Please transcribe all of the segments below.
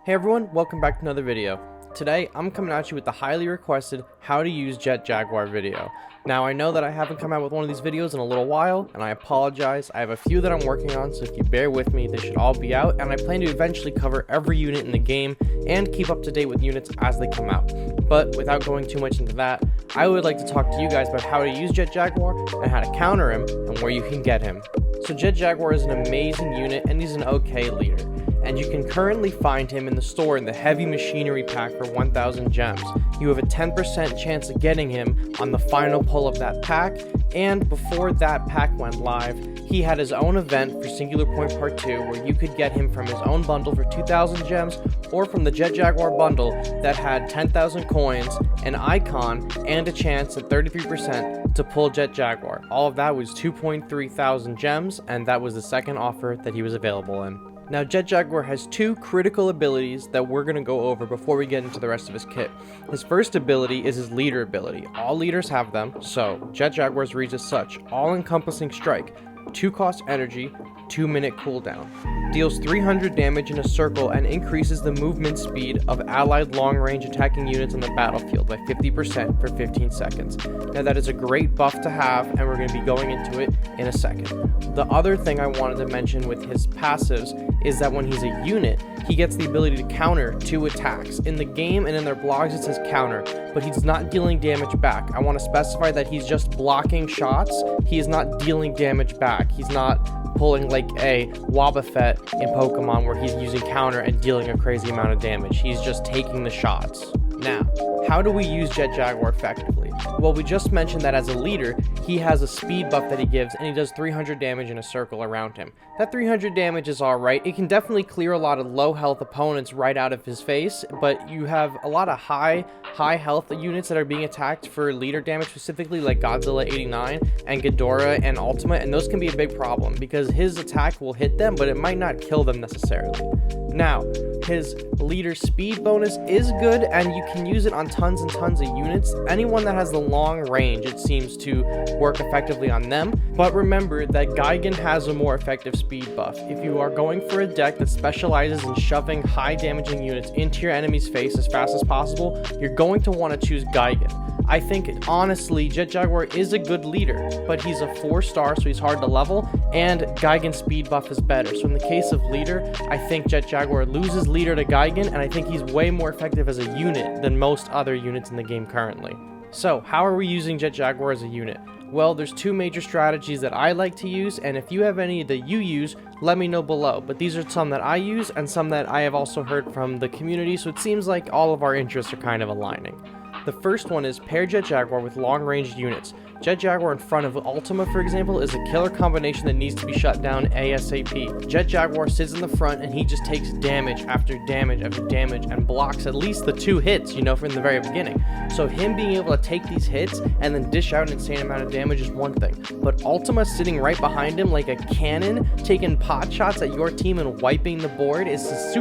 Hey everyone, welcome back to another video. Today, I'm coming at you with the highly requested how to use Jet Jaguar video. Now, I know that I haven't come out with one of these videos in a little while, and I apologize. I have a few that I'm working on, so if you bear with me, they should all be out, and I plan to eventually cover every unit in the game and keep up to date with units as they come out. But without going too much into that, I would like to talk to you guys about how to use Jet Jaguar and how to counter him and where you can get him. So Jet Jaguar is an amazing unit, and he's an okay leader. And you can currently find him in the store in the heavy machinery pack for 1000 gems. You have a 10% chance of getting him on the final pull of that pack, and before that pack went live, he had his own event for Singular Point Part 2 where you could get him from his own bundle for 2000 gems or from the Jet Jaguar bundle that had 10,000 coins, an icon, and a chance at 33% to pull Jet Jaguar. All of that was 2.3 thousand gems, and that was the second offer that he was available in. Now, Jet Jaguar has two critical abilities that we're going to go over before we get into the rest of his kit. His first ability is his leader ability. All leaders have them, so Jet Jaguar's reads as such: all-encompassing strike, 2-cost energy, 2-minute cooldown. Deals 300 damage in a circle and increases the movement speed of allied long-range attacking units on the battlefield by 50% for 15 seconds. Now that is a great buff to have, and we're going to be going into it in a second. The other thing I wanted to mention with his passives is that when he's a unit, he gets the ability to counter 2 attacks. In the game and in their blogs it says counter, but he's not dealing damage back. I want to specify that he's just blocking shots. He is not dealing damage back. He's not pulling like a Wobbuffet in Pokemon where he's using counter and dealing a crazy amount of damage. He's just taking the shots. Now, how do we use Jet Jaguar effectively? Well, we just mentioned that as a leader, he has a speed buff that he gives, and he does 300 damage in a circle around him. That 300 damage is alright. It can definitely clear a lot of low health opponents right out of his face, but you have a lot of high health units that are being attacked for leader damage specifically, like Godzilla 89 and Ghidorah and Ultima, and those can be a big problem because his attack will hit them, but it might not kill them necessarily. Now, his leader speed bonus is good, and you can use it on tons and tons of units. Anyone that has the long range, it seems to work effectively on them. But remember that Gigan has a more effective speed buff. If you are going for a deck that specializes in shoving high damaging units into your enemy's face as fast as possible, you're going to want to choose Gigan. I think, honestly, Jet Jaguar is a good leader, but he's a 4-star, so he's hard to level, and Gigan's speed buff is better. So in the case of leader, I think Jet Jaguar loses leader to Gigan, and I think he's way more effective as a unit than most other units in the game currently. So, how are we using Jet Jaguar as a unit? Well, there's 2 major strategies that I like to use, and if you have any that you use, let me know below. But these are some that I use and some that I have also heard from the community, so it seems like all of our interests are kind of aligning. The first one is pair Jet Jaguar with long-ranged units. Jet Jaguar in front of Ultima, for example, is a killer combination that needs to be shut down ASAP. Jet Jaguar sits in the front and he just takes damage after damage after damage and blocks at least the 2 hits, from the very beginning. So him being able to take these hits and then dish out an insane amount of damage is one thing. But Ultima sitting right behind him like a cannon, taking pot shots at your team and wiping the board is a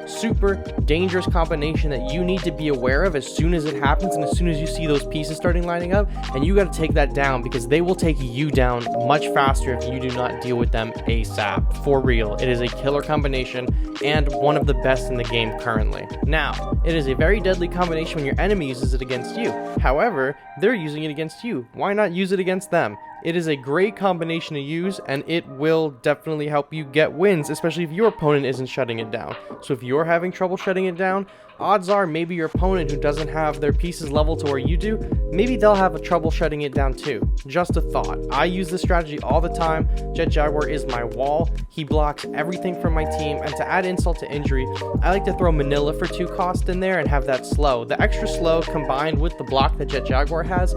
super dangerous combination that you need to be aware of as soon as it happens and as soon as you see those pieces starting lining up, and you got to take that down because they will take you down much faster if you do not deal with them ASAP. For real, it is a killer combination and one of the best in the game currently. Now, it is a very deadly combination when your enemy uses it against you. However, they're using it against you. Why not use it against them? It is a great combination to use, and it will definitely help you get wins, especially if your opponent isn't shutting it down. So if you're having trouble shutting it down, odds are maybe your opponent who doesn't have their pieces leveled to where you do, maybe they'll have a trouble shutting it down too. Just a thought. I use this strategy all the time. Jet Jaguar is my wall. He blocks everything from my team, and to add insult to injury, I like to throw Manila for 2 cost in there and have that slow. The extra slow combined with the block that Jet Jaguar has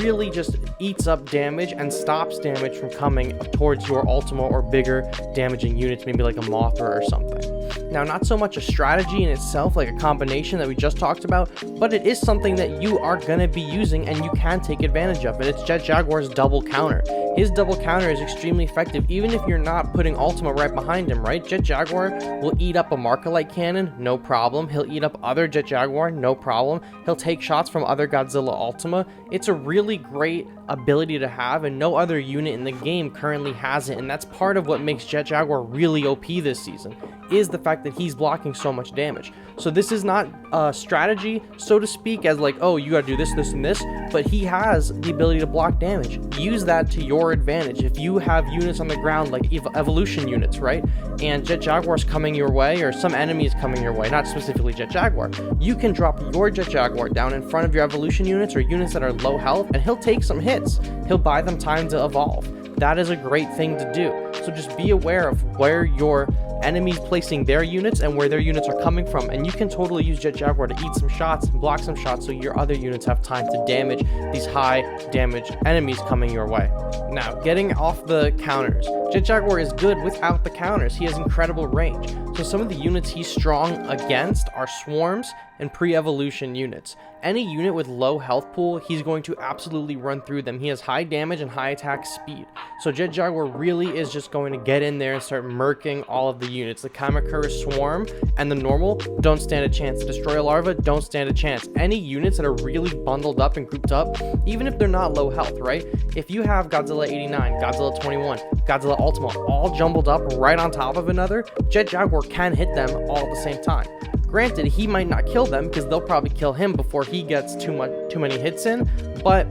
really just eats up damage and stops damage from coming towards your Ultima or bigger damaging units, maybe like a Mothra or something. Now, not so much a strategy in itself like a combination that we just talked about, but it is something that you are going to be using and you can take advantage of, and it's Jet Jaguar's double counter. His double counter is extremely effective even if you're not putting Ultima right behind him, right? Jet Jaguar will eat up a Markalite cannon, no problem. He'll eat up other Jet Jaguar, no problem. He'll take shots from other Godzilla Ultima. It's a really great ability to have, and no other unit in the game currently has it, and that's part of what makes Jet Jaguar really OP this season, is the fact that he's blocking so much damage. So this is not a strategy, so to speak, as like, oh, you gotta do this, this, and this, but he has the ability to block damage. Use that to your advantage. If you have units on the ground, like evolution units, right, and Jet Jaguar's coming your way, or some enemy is coming your way, not specifically Jet Jaguar, you can drop your Jet Jaguar down in front of your evolution units or units that are low health, and he'll take some hits. He'll buy them time to evolve. That is a great thing to do. So just be aware of where your enemies placing their units and where their units are coming from, and you can totally use Jet Jaguar to eat some shots and block some shots so your other units have time to damage these high damage enemies coming your way. Now, getting off the counters, Jet Jaguar is good without the counters. He has incredible range. So some of the units he's strong against are swarms and pre-evolution units. Any unit with low health pool, he's going to absolutely run through them. He has high damage and high attack speed. So Jet Jaguar really is just going to get in there and start murking all of the units. The Kamakura Swarm and the normal don't stand a chance. The Destroyer Larva don't stand a chance. Any units that are really bundled up and grouped up, even if they're not low health, right? If you have Godzilla 89, Godzilla 21, Godzilla Ultima all jumbled up right on top of another, Jet Jaguar can hit them all at the same time. Granted, he might not kill them because they'll probably kill him before he gets too many hits in, but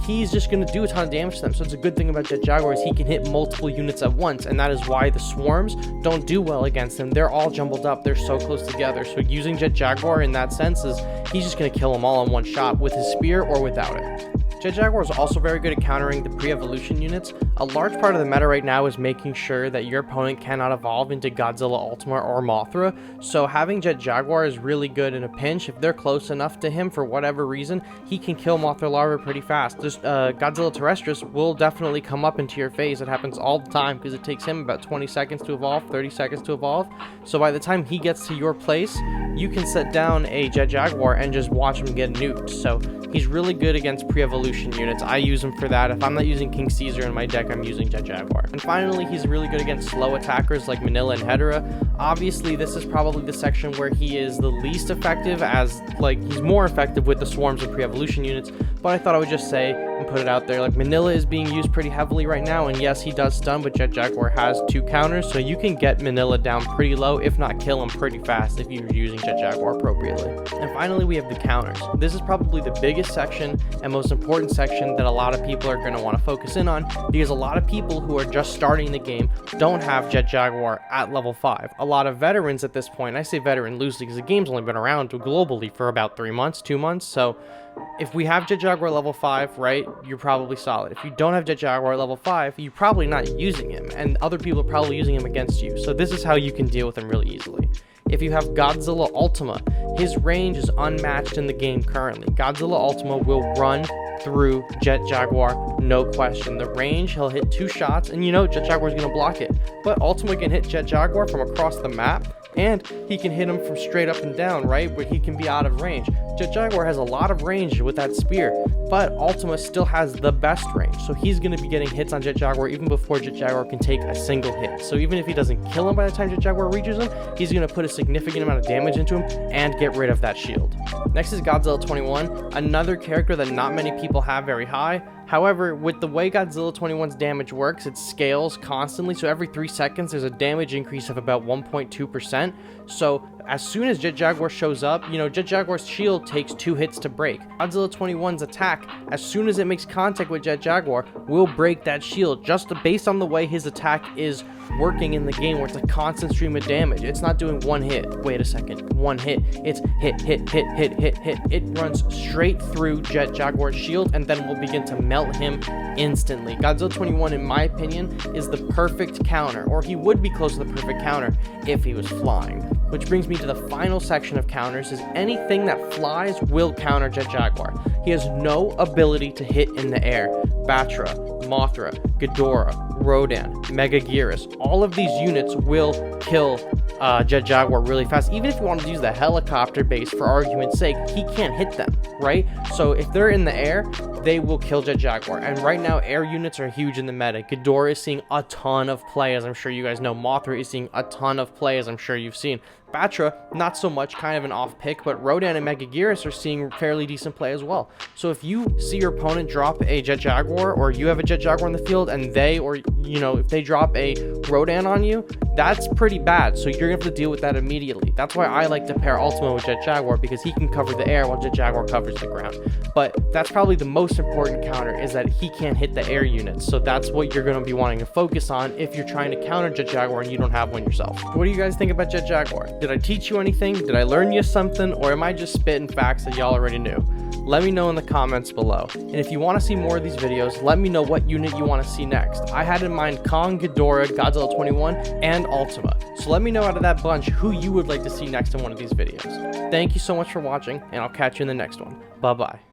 he's just going to do a ton of damage to them. So it's a good thing about Jet Jaguar is he can hit multiple units at once, and that is why the swarms don't do well against him. They're all jumbled up. They're so close together. So using Jet Jaguar in that sense is he's just going to kill them all in one shot with his spear or without it. Jet Jaguar is also very good at countering the pre-evolution units. A large part of the meta right now is making sure that your opponent cannot evolve into Godzilla Ultima or Mothra, so having Jet Jaguar is really good in a pinch. If they're close enough to him for whatever reason, he can kill Mothra Larva pretty fast. This Godzilla Terrestris will definitely come up into your face. It happens all the time because it takes him about 20 seconds to evolve, 30 seconds to evolve. So by the time he gets to your place, you can set down a Jet Jaguar and just watch him get nuked. So he's really good against pre-evolution units. I use him for that. If I'm not using King Caesar in my deck, I'm using Jet Jaguar. And finally, he's really good against slow attackers like Manila and Hedera. Obviously, this is probably the section where he is the least effective, as like he's more effective with the swarms and pre-evolution units, but I thought I would just say and put it out there, like Manila is being used pretty heavily right now, and yes, he does stun, but Jet Jaguar has 2 counters, so you can get Manila down pretty low, if not kill him pretty fast if you're using Jet Jaguar appropriately. And finally, we have the counters. This is probably the biggest section and most important section that a lot of people are going to want to focus in on, because a lot of people who are just starting the game don't have Jet Jaguar at level 5. A lot of veterans at this point, I say veteran loosely because the game's only been around globally for about 3 months, 2 months, so if we have Jet Jaguar level 5, right, you're probably solid. If you don't have Jet Jaguar level 5, you're probably not using him, and other people are probably using him against you, so this is how you can deal with him really easily. If you have Godzilla Ultima, his range is unmatched in the game currently. Godzilla Ultima will run through Jet Jaguar, no question. The range, he'll hit 2 shots, and you know Jet Jaguar is going to block it. But Ultima can hit Jet Jaguar from across the map, and he can hit him from straight up and down, right, where he can be out of range. Jet Jaguar has a lot of range with that spear, but Ultima still has the best range, so he's going to be getting hits on Jet Jaguar even before Jet Jaguar can take a single hit. So even if he doesn't kill him by the time Jet Jaguar reaches him, he's going to put a significant amount of damage into him and get rid of that shield. Next is Godzilla 21, another character that not many people have very high. However, with the way Godzilla 21's damage works, it scales constantly, so every 3 seconds there's a damage increase of about 1.2%. So as soon as Jet Jaguar shows up, you know, Jet Jaguar's shield takes 2 hits to break. Godzilla 21's attack, as soon as it makes contact with Jet Jaguar, will break that shield, just based on the way his attack is working in the game, where it's a constant stream of damage. It's not doing 1 hit. Wait a second. 1 hit. It's hit, hit, hit, hit, hit, hit. It runs straight through Jet Jaguar's shield and then will begin to melt him instantly. Godzilla 21, in my opinion, is the perfect counter, or he would be close to the perfect counter if he was flying. Which brings me to the final section of counters, is anything that flies will counter Jet Jaguar. He has no ability to hit in the air. Batra, Mothra, Ghidorah, Rodan, Megaguirus, all of these units will kill Jet Jaguar really fast. Even if you wanted to use the helicopter base for argument's sake, he can't hit them, right? So if they're in the air, they will kill Jet Jaguar. And right now, air units are huge in the meta. Ghidorah is seeing a ton of play, as I'm sure you guys know. Mothra is seeing a ton of play, as I'm sure you've seen. Batra, not so much, kind of an off pick, but Rodan and Megaguirus are seeing fairly decent play as well. So if you see your opponent drop a Jet Jaguar, or you have a Jet Jaguar in the field, and they, or if they drop a Rodan on you, that's pretty bad. So you're gonna have to deal with that immediately. That's why I like to pair Ultima with Jet Jaguar, because he can cover the air while Jet Jaguar covers the ground. But that's probably the most important counter, is that he can't hit the air units. So that's what you're gonna be wanting to focus on if you're trying to counter Jet Jaguar and you don't have one yourself. What do you guys think about Jet Jaguar? Did I teach you anything? Did I learn you something? Or am I just spitting facts that y'all already knew? Let me know in the comments below. And if you want to see more of these videos, let me know what unit you want to see next. I had in mind Kong, Ghidorah, Godzilla 21, and Ultima. So let me know out of that bunch who you would like to see next in one of these videos. Thank you so much for watching, and I'll catch you in the next one. Bye-bye.